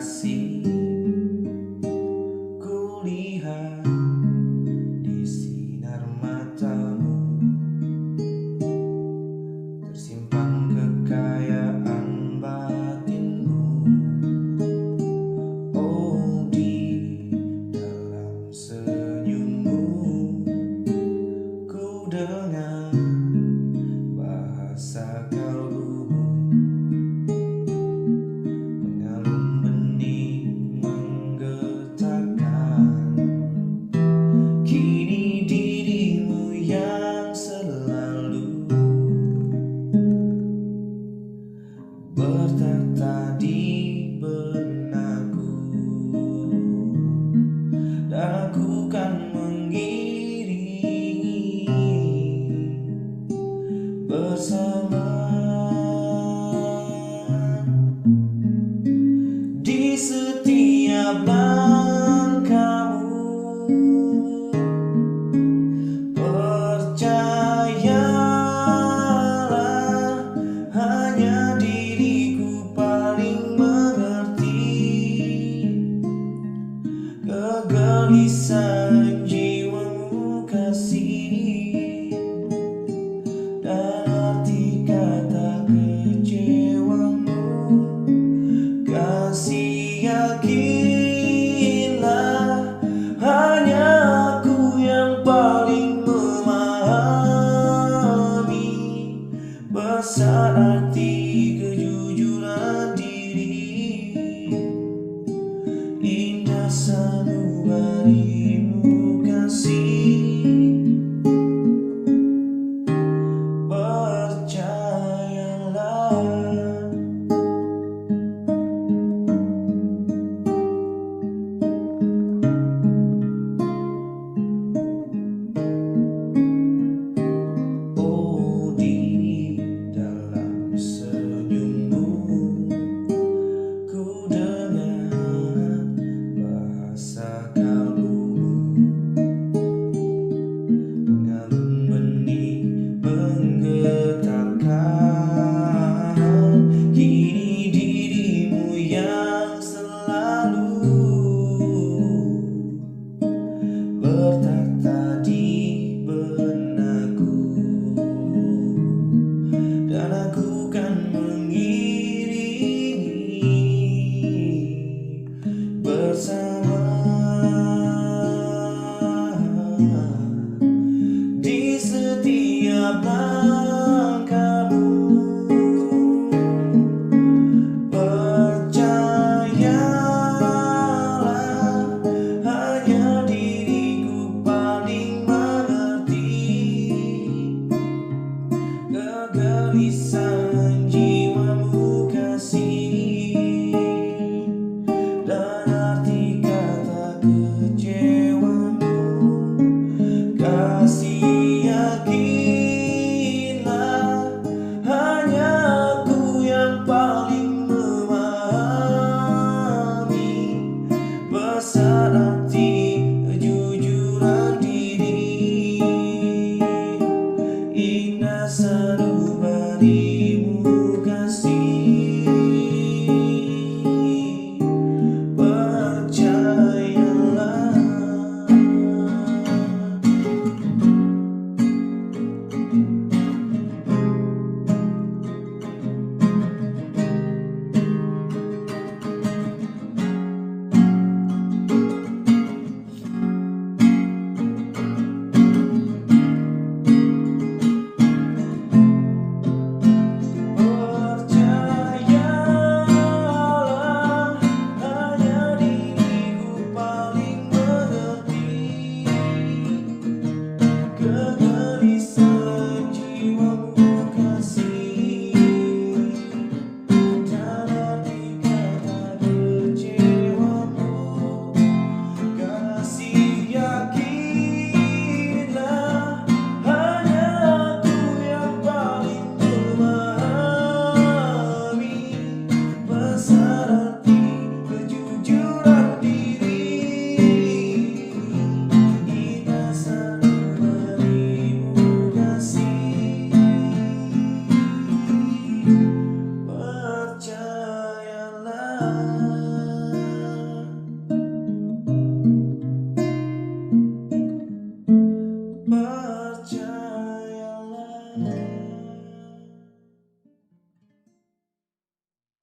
kasih, kulihat di sinar matamu tersimpan kekayaan batinmu. Oh, di dalam senyummu ku dengar bahasa kalbumu, mengalun bening menggetarkan. Kini dirimu yang selalu bertata di benakku, dan aku kan mengiringi bersama di setiap langkahmu. Percayalah, hanya diriku paling mengerti kegelisahan jiwamu kasih, dan arti kata kecewamu kasih. Yakinlah, hanya aku yang paling memahami besar arti kejujuran diri. Indah sanubarimu kasih, percayalah. Oh, di dalam senyummu ku dengar bahasa kalbumu, mengalun bening menggetarkan. Kini dirimu yang selalu bertata di benakku, dan aku kan mengiringi bersama di setiap langkahmu. Percayalah, hanya diriku paling mengerti kegelisahan jiwamu kasih, dan arti kata kecewamu kasih. Yakinlah, hanya aku yang paling memahami besar arti kejujuran diri. Indah sanubari